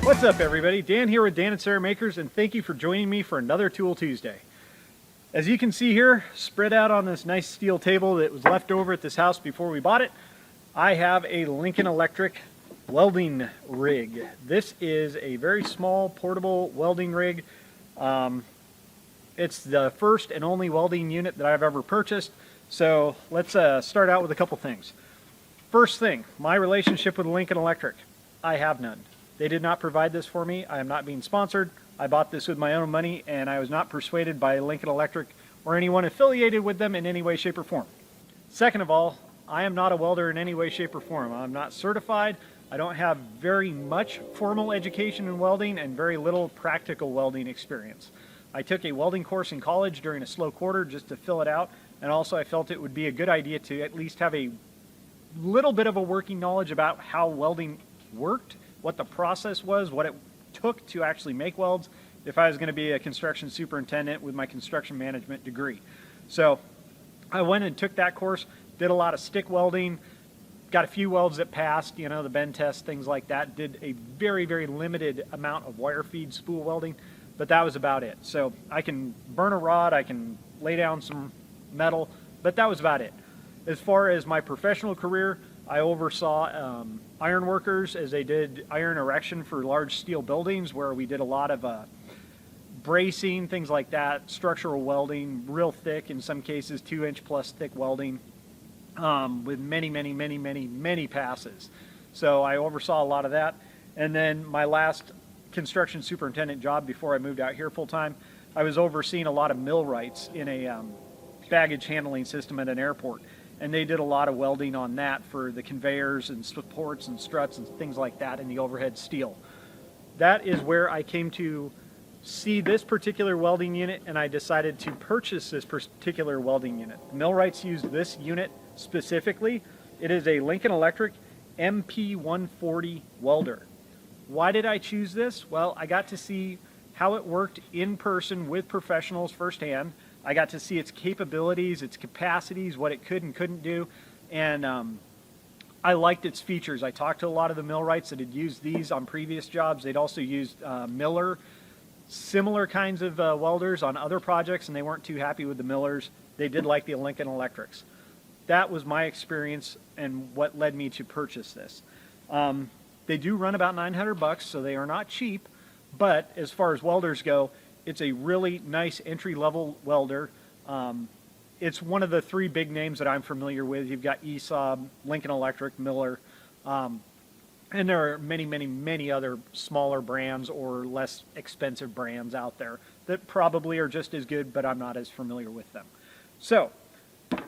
What's up everybody? Dan here with Dan and Sarah Makers, and thank you for joining me for another Tool Tuesday. As you can see here, spread out on this nice steel table that was left over at this house before we bought it, I have a Lincoln Electric welding rig. This is a very small portable welding rig. It's the first and only welding unit that I've ever purchased. So let's start out with a couple things. First thing, my relationship with Lincoln Electric. I have none. They did not provide this for me. I am not being sponsored. I bought this with my own money, and I was not persuaded by Lincoln Electric or anyone affiliated with them in any way, shape, or form. Second of all, I am not a welder in any way, shape, or form. I'm not certified. I don't have very much formal education in welding and very little practical welding experience. I took a welding course in college during a slow quarter just to fill it out, and also I felt it would be a good idea to at least have a little bit of a working knowledge about how welding worked, what the process was, what it took to actually make welds if I was going to be a construction superintendent with my construction management degree. So I went and took that course, did a lot of stick welding, got a few welds that passed, you know, the bend test, things like that, did a very, very limited amount of wire feed spool welding, but that was about it. So I can burn a rod, I can lay down some metal, but that was about it. As far as my professional career, I oversaw iron workers as they did iron erection for large steel buildings, where we did a lot of bracing, things like that, structural welding, real thick, in some cases 2-inch plus thick welding, with many passes. So I oversaw a lot of that. And then my last construction superintendent job before I moved out here full-time, I was overseeing a lot of millwrights in a baggage handling system at an airport. And they did a lot of welding on that for the conveyors and supports and struts and things like that in the overhead steel. That is where I came to see this particular welding unit, and I decided to purchase this particular welding unit. Millwrights use this unit specifically. It is a Lincoln Electric MP140 welder. Why did I choose this? Well, I got to see how it worked in person with professionals firsthand. I got to see its capabilities, its capacities, what it could and couldn't do, and I liked its features. I talked to a lot of the millwrights that had used these on previous jobs. They'd also used Miller, similar kinds of welders on other projects, and they weren't too happy with the Millers. They did like the Lincoln Electrics. That was my experience and what led me to purchase this. They do run about $900, so they are not cheap, but as far as welders go, it's a really nice entry-level welder. It's one of the three big names that I'm familiar with. You've got ESAB, Lincoln Electric, Miller, and there are many other smaller brands or less expensive brands out there that probably are just as good, but I'm not as familiar with them. So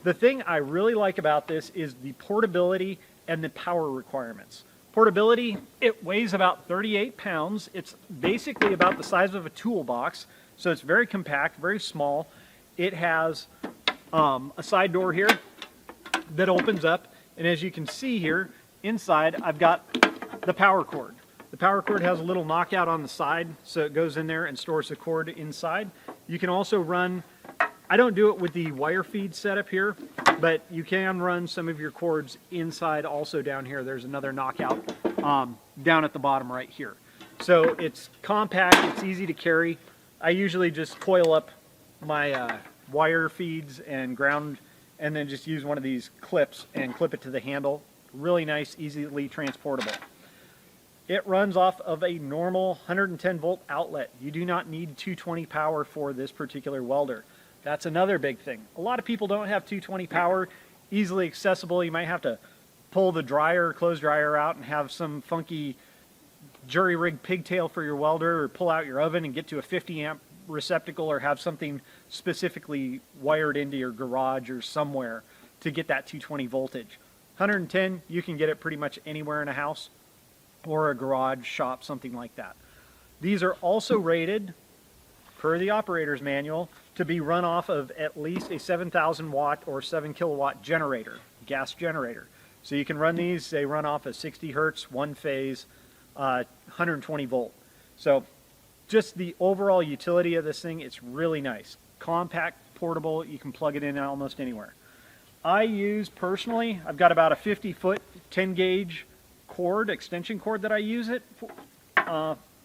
the thing I really like about this is the portability and the power requirements. Portability, it weighs about 38 pounds. It's basically about the size of a toolbox, so it's very compact, very small. It has a side door here that opens up, and as you can see here, inside I've got the power cord. The power cord has a little knockout on the side, so it goes in there and stores the cord inside. You can also run, I don't do it with the wire feed setup here, but you can run some of your cords inside also down here. There's another knockout down at the bottom right here. So it's compact, it's easy to carry. I usually just coil up my wire feeds and ground, and then just use one of these clips and clip it to the handle. Really nice, easily transportable. It runs off of a normal 110 volt outlet. You do not need 220 power for this particular welder. That's another big thing. A lot of people don't have 220 power easily accessible. You might have to pull the dryer, clothes dryer out and have some funky jury rig pigtail for your welder, or pull out your oven and get to a 50 amp receptacle, or have something specifically wired into your garage or somewhere to get that 220 voltage. 110, you can get it pretty much anywhere in a house or a garage, shop, something like that. These are also rated, per the operator's manual, to be run off of at least a 7,000 watt or 7 kilowatt generator, gas generator. So you can run these, they run off of 60 hertz, one phase, 120 volt. So just the overall utility of this thing, it's really nice. Compact, portable, you can plug it in almost anywhere. I use personally, I've got about a 50-foot 10 gauge cord, extension cord that I use it for,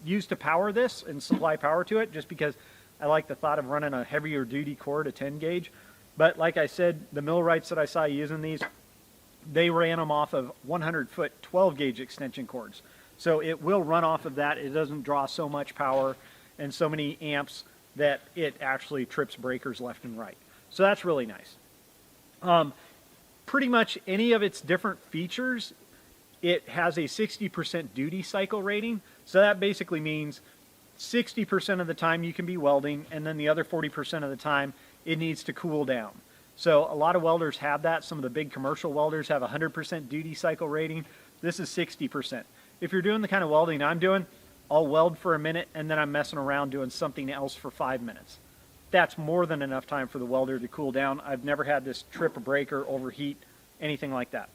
use to power this and supply power to it, just because I like the thought of running a heavier duty cord, a 10 gauge. But like I said, the millwrights that I saw using these, they ran them off of 100-foot 12 gauge extension cords. So it will run off of that. It doesn't draw so much power and so many amps that it actually trips breakers left and right. So that's really nice. Pretty much any of its different features, it has a 60% duty cycle rating. So that basically means 60% of the time you can be welding, and then the other 40% of the time it needs to cool down. So a lot of welders have that. Some of the big commercial welders have 100% duty cycle rating. This is 60%. If you're doing the kind of welding I'm doing, I'll weld for a minute and then I'm messing around doing something else for 5 minutes. That's more than enough time for the welder to cool down. I've never had this trip a breaker, overheat, anything like that.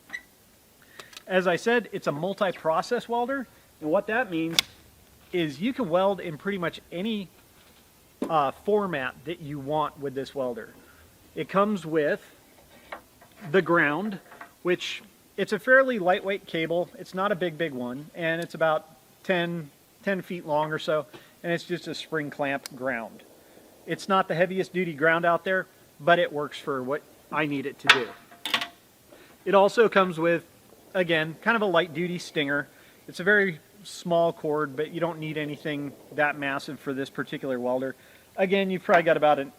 As I said, it's a multi-process welder, and what that means is you can weld in pretty much any format that you want with this welder. It comes with the ground, which it's a fairly lightweight cable. It's not a big one, and it's about 10 feet long or so, and it's just a spring clamp ground. It's not the heaviest duty ground out there, but it works for what I need it to do. It also comes with, again, kind of a light duty stinger. It's a very small cord, but you don't need anything that massive for this particular welder. Again, you've probably got about an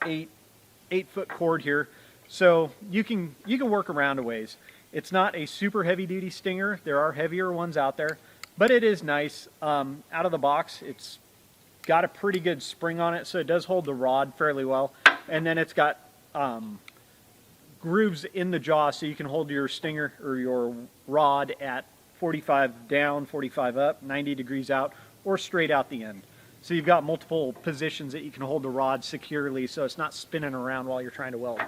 8-foot cord here, so you can work around a ways. It's not a super heavy duty stinger. There are heavier ones out there, but it is nice. Out of the box, it's got a pretty good spring on it, so it does hold the rod fairly well. And then it's got grooves in the jaw, so you can hold your stinger or your rod at 45 down, 45 up, 90 degrees out, or straight out the end. So you've got multiple positions that you can hold the rod securely, so it's not spinning around while you're trying to weld.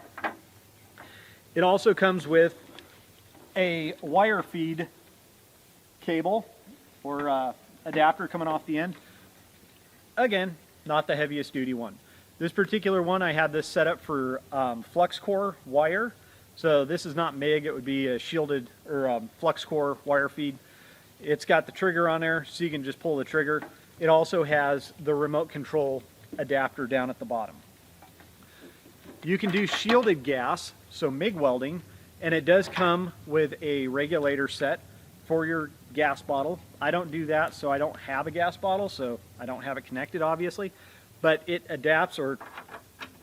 It also comes with a wire feed cable or adapter coming off the end. Again, not the heaviest duty one. This particular one, I had this set up for flux core wire. So this is not MIG, it would be a shielded or flux core wire feed. It's got the trigger on there, so you can just pull the trigger. It also has the remote control adapter down at the bottom. You can do shielded gas, so MIG welding, and it does come with a regulator set for your gas bottle. I don't do that, so I don't have a gas bottle, so I don't have it connected, obviously. But it adapts or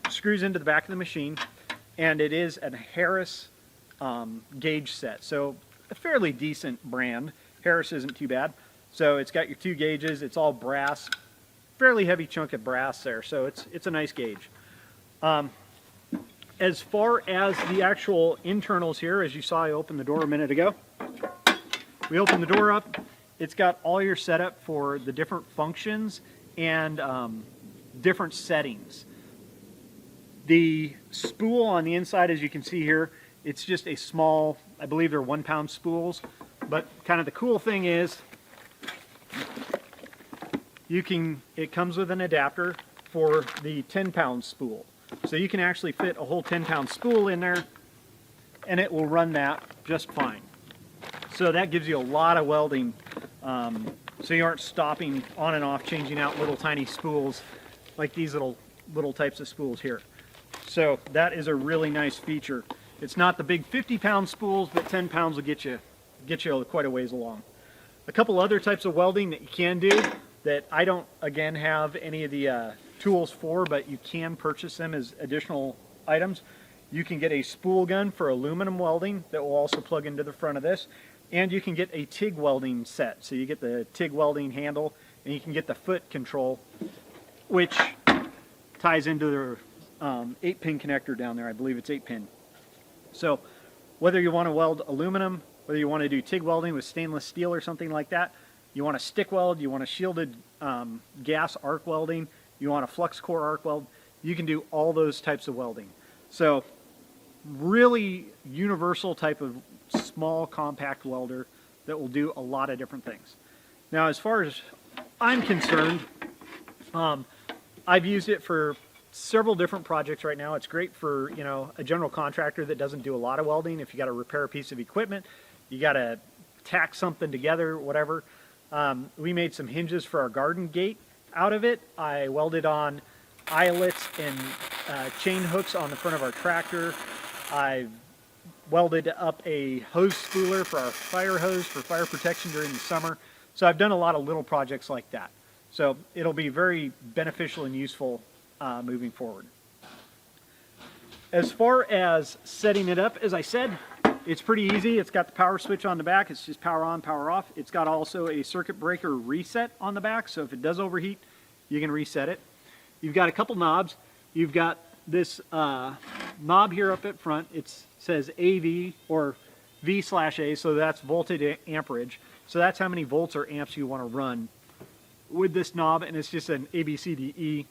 screws into the back of the machine, and it is a Harris gauge set. So a fairly decent brand. Harris isn't too bad. So it's got your 2 gauges. It's all brass, fairly heavy chunk of brass there. So it's a nice gauge. As far as the actual internals here, as you saw, I opened the door a minute ago. We open the door up. It's got all your setup for the different functions and different settings. The spool on the inside, as you can see here, it's just a small, I believe they're 1-pound spools, but kind of the cool thing is it comes with an adapter for the 10-pound spool. So you can actually fit a whole 10-pound spool in there, and it will run that just fine. So that gives you a lot of welding, so you aren't stopping on and off, changing out little tiny spools like these little types of spools here. So that is a really nice feature. It's not the big 50-pound spools, but 10 pounds will get you quite a ways along. A couple other types of welding that you can do that I don't, again, have any of the tools for, but you can purchase them as additional items. You can get a spool gun for aluminum welding that will also plug into the front of this, and you can get a TIG welding set. So you get the TIG welding handle, and you can get the foot control, which ties into the 8-pin connector down there. I believe it's 8-pin. So whether you want to weld aluminum, whether you want to do TIG welding with stainless steel or something like that, you want a stick weld, you want a shielded gas arc welding, you want a flux core arc weld, you can do all those types of welding. So really universal type of small compact welder that will do a lot of different things. Now, as far as I'm concerned, I've used it for several different projects right now. It's great for, you know, a general contractor that doesn't do a lot of welding. If you got to repair a piece of equipment, you got to tack something together, whatever. We made some hinges for our garden gate out of it. I welded on eyelets and chain hooks on the front of our tractor. I welded up a hose spooler for our fire hose for fire protection during the summer. So I've done a lot of little projects like that. So it'll be very beneficial and useful moving forward. As far as setting it up, as I said, it's pretty easy. It's got the power switch on the back. It's just power on, power off. It's got also a circuit breaker reset on the back, so if it does overheat, you can reset it. You've got a couple knobs. You've got this knob here up at front. It says AV or V/A, so that's voltage amperage. So that's how many volts or amps you want to run with this knob, and it's just an ABCDE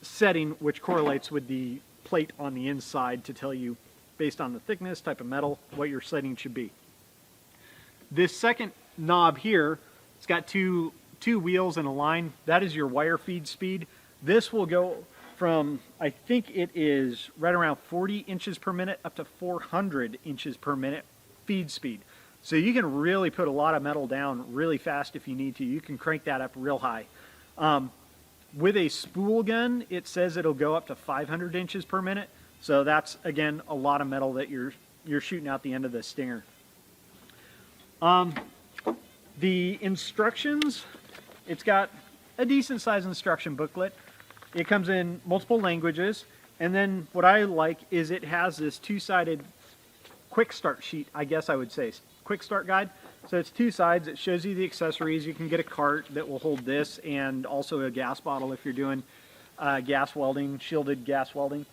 setting which correlates with the plate on the inside to tell you, based on the thickness, type of metal, what your setting should be. This second knob here, it's got two wheels and a line. That is your wire feed speed. This will go from, I think it is right around 40 inches per minute up to 400 inches per minute feed speed. So you can really put a lot of metal down really fast if you need to. You can crank that up real high. With a spool gun, it says it'll go up to 500 inches per minute. So that's, again, a lot of metal that you're shooting out the end of the stinger. The instructions, it's got a decent sized instruction booklet. It comes in multiple languages. And then what I like is it has this two-sided quick start sheet, I guess I would say, quick start guide. So it's two sides. It shows you the accessories. You can get a cart that will hold this and also a gas bottle if you're doing gas welding, shielded gas welding.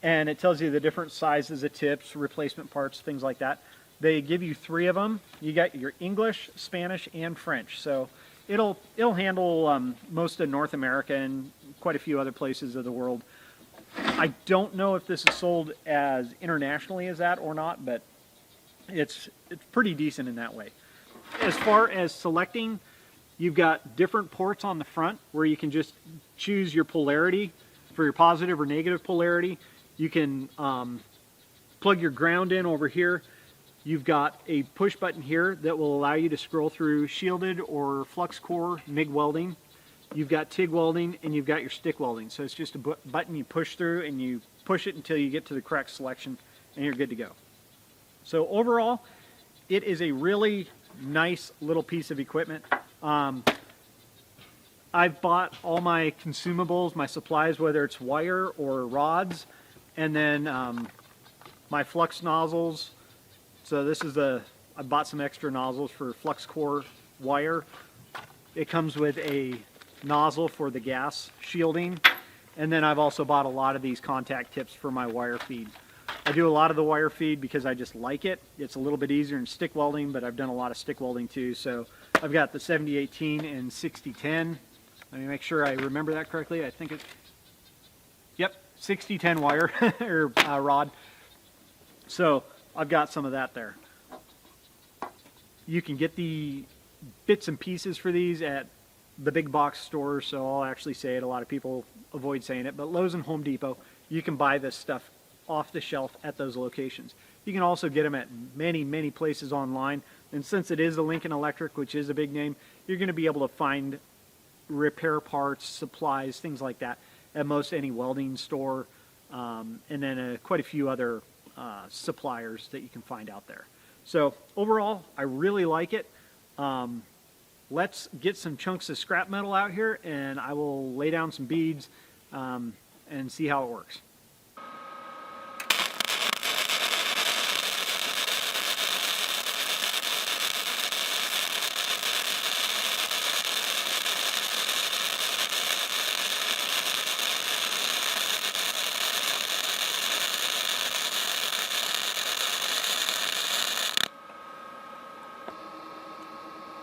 And it tells you the different sizes of tips, replacement parts, things like that. They give you 3 of them. You got your English, Spanish, and French. So it'll handle most of North America and quite a few other places of the world. I don't know if this is sold as internationally as that or not, but it's pretty decent in that way. As far as selecting, you've got different ports on the front where you can just choose your polarity for your positive or negative polarity. You can plug your ground in over here. You've got a push button here that will allow you to scroll through shielded or flux core MIG welding. You've got TIG welding, and you've got your stick welding. So it's just a button you push through, and you push it until you get to the correct selection, and you're good to go. So overall, it is a really nice little piece of equipment. I've bought all my consumables, my supplies, whether it's wire or rods, and then my flux nozzles. So this is I bought some extra nozzles for flux core wire. It comes with a nozzle for the gas shielding, and then I've also bought a lot of these contact tips for my wire feed. I do a lot of the wire feed because I just like it. It's a little bit easier than stick welding, but I've done a lot of stick welding too. So I've got the 7018 and 6010. Let me make sure I remember that correctly. I think it's, yep, 6010 wire or rod. So I've got some of that there. You can get the bits and pieces for these at the big box stores, so I'll actually say it. A lot of people avoid saying it, but Lowe's and Home Depot, you can buy this stuff off the shelf at those locations. You can also get them at many, many places online, and since it is a Lincoln Electric, which is a big name, you're going to be able to find repair parts, supplies, things like that at most any welding store, and then quite a few other suppliers that you can find out there. So overall, I really like it. Let's get some chunks of scrap metal out here, and I will lay down some beads and see how it works.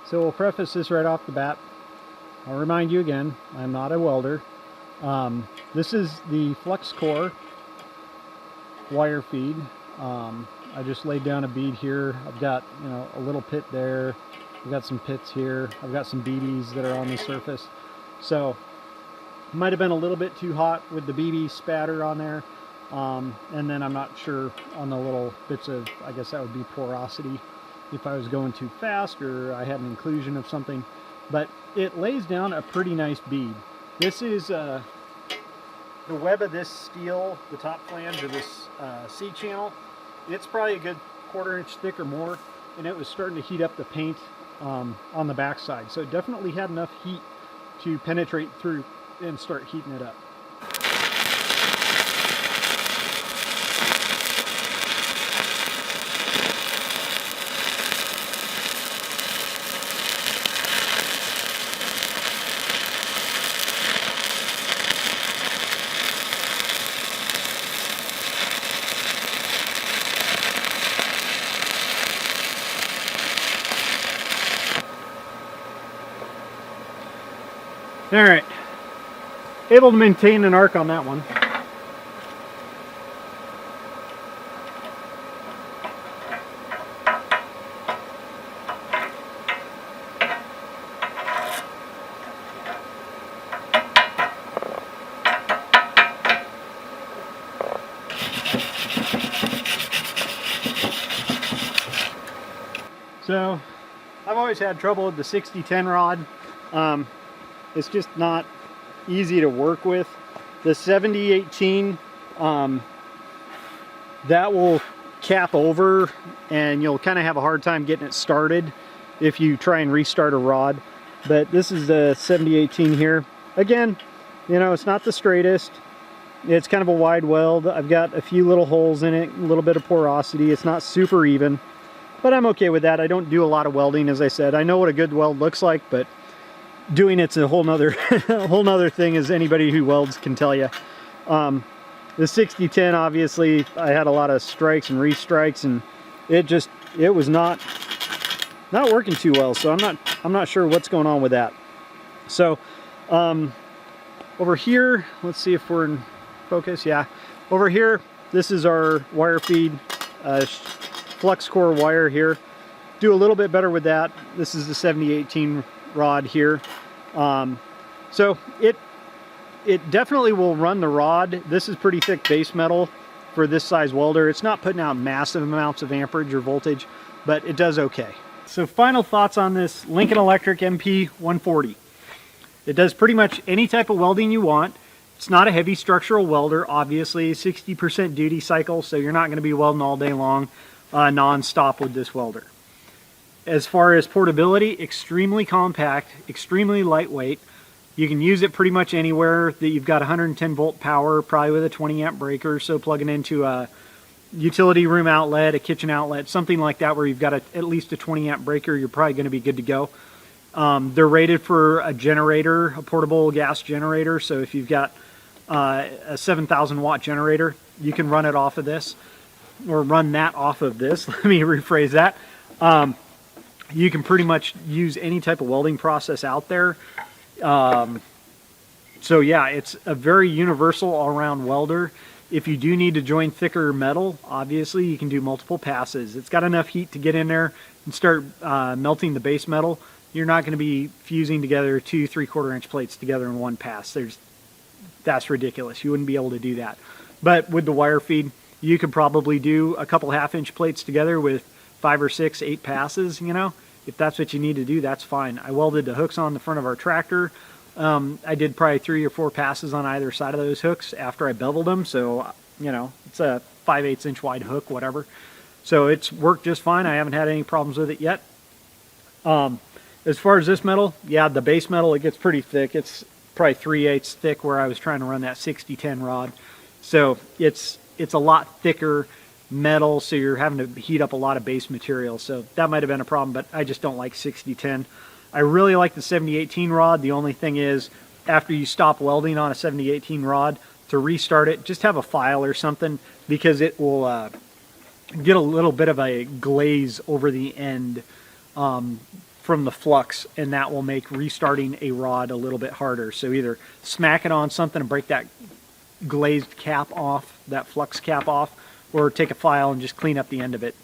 So we'll preface this right off the bat. I'll remind you again, I'm not a welder. This is the flux core wire feed. I just laid down a bead here. I've got, you know, a little pit there. I've got some pits here. I've got some BBs that are on the surface. So might have been a little bit too hot with the BB spatter on there. And then I'm not sure on the little bits of, I guess that would be porosity if I was going too fast or I had an inclusion of something. But it lays down a pretty nice bead. This is the web of this steel, the top flange of this C-channel. It's probably a good 1/4 inch thick or more, and it was starting to heat up the paint on the back side. So it definitely had enough heat to penetrate through and start heating it up. All right, able to maintain an arc on that one. So I've always had trouble with the 60-10 rod. It's just not easy to work with. The 70-18, that will cap over and you'll kind of have a hard time getting it started if you try and restart a rod. But this is the 70-18 here. Again, you know, it's not the straightest. It's kind of a wide weld. I've got a few little holes in it, a little bit of porosity. It's not super even, but I'm okay with that. I don't do a lot of welding, as I said. I know what a good weld looks like, but doing it's a whole nother a whole nother thing, as anybody who welds can tell you. The 60-10, obviously I had a lot of strikes and restrikes, and it was not working too well, so I'm not sure what's going on with that. So over here, let's see if we're in focus. Yeah, over here, this is our wire feed, flux core wire here. Do a little bit better with that. This is the 70-18 rod here. So it definitely will run the rod. This is pretty thick base metal for this size welder. It's not putting out massive amounts of amperage or voltage, but it does okay. So final thoughts on this Lincoln Electric MP140. It does pretty much any type of welding you want. It's not a heavy structural welder, obviously, 60% duty cycle, so you're not going to be welding all day long non-stop with this welder. As far as portability, extremely compact, extremely lightweight. You can use it pretty much anywhere that you've got 110 volt power, probably with a 20 amp breaker, so plug it into a utility room outlet, a kitchen outlet, something like that where you've got at least a 20 amp breaker, you're probably going to be good to go. They're rated for a generator, a portable gas generator, so if you've got a 7,000 watt generator, you can run it off of this, or run that off of this. Let me rephrase that. You can pretty much use any type of welding process out there. So yeah, it's a very universal all-around welder. If you do need to join thicker metal, obviously you can do multiple passes. It's got enough heat to get in there and start melting the base metal. You're not going to be fusing together 2 3/4 inch plates together in one pass. That's ridiculous. You wouldn't be able to do that. But with the wire feed, you could probably do a couple 1/2 inch plates together with 5 or 6, 8 passes, you know. If that's what you need to do, that's fine. I welded the hooks on the front of our tractor. I did probably 3 or 4 passes on either side of those hooks after I beveled them. So, you know, it's a 5/8 inch wide hook, whatever. So it's worked just fine. I haven't had any problems with it yet. As far as this metal, yeah, the base metal, it gets pretty thick. It's probably 3/8 thick where I was trying to run that 60-10 rod. So it's a lot thicker metal, so you're having to heat up a lot of base material. So that might have been a problem, but I just don't like 60-10. I really like the 70-18 rod. The only thing is, after you stop welding on a 70-18 rod, to restart it, just have a file or something, because it will get a little bit of a glaze over the end from the flux, and that will make restarting a rod a little bit harder. So either smack it on something and break that glazed cap off, that flux cap off, or take a file and just clean up the end of it.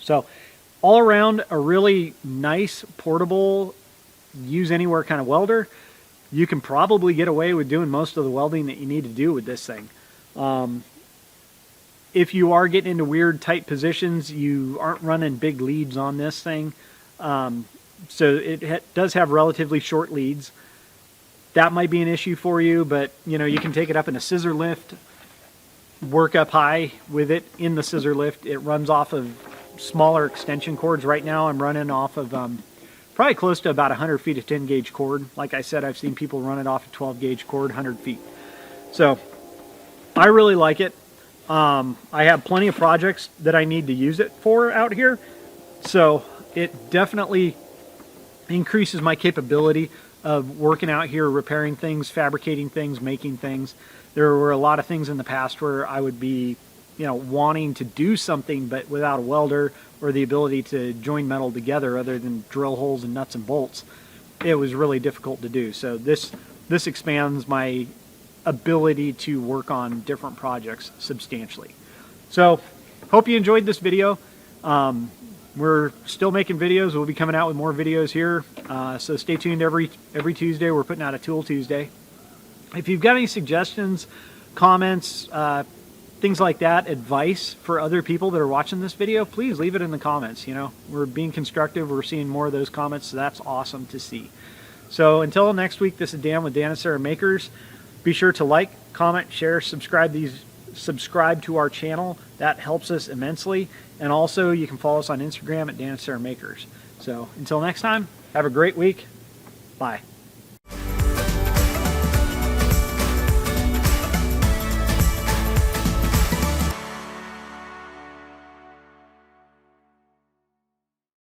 So all around, a really nice, portable, use anywhere kind of welder. You can probably get away with doing most of the welding that you need to do with this thing. if you are getting into weird tight positions, you aren't running big leads on this thing. So it does have relatively short leads. That might be an issue for you, but you know, you can take it up in a scissor lift, work up high with it in the scissor lift. It runs off of smaller extension cords. Right now I'm running off of probably close to about 100 feet of 10 gauge cord. Like I said, I've seen people run it off a 12 gauge cord, 100 feet. So I really like it. I have plenty of projects that I need to use it for out here. So it definitely increases my capability of working out here, repairing things, fabricating things, making things. There were a lot of things in the past where I would be, you know, wanting to do something but without a welder or the ability to join metal together other than drill holes and nuts and bolts. It was really difficult to do. So this expands my ability to work on different projects substantially. So hope you enjoyed this video. We're still making videos. We'll be coming out with more videos here. So stay tuned every Tuesday. We're putting out a Tool Tuesday. If you've got any suggestions, comments, things like that, advice for other people that are watching this video, please leave it in the comments. You know, we're being constructive. We're seeing more of those comments, so that's awesome to see. So until next week, this is Dan with Dan and Sarah Makers. Be sure to like, comment, share, subscribe to our channel. That helps us immensely. And also, you can follow us on Instagram at Dan and Sarah Makers. So until next time, have a great week. Bye.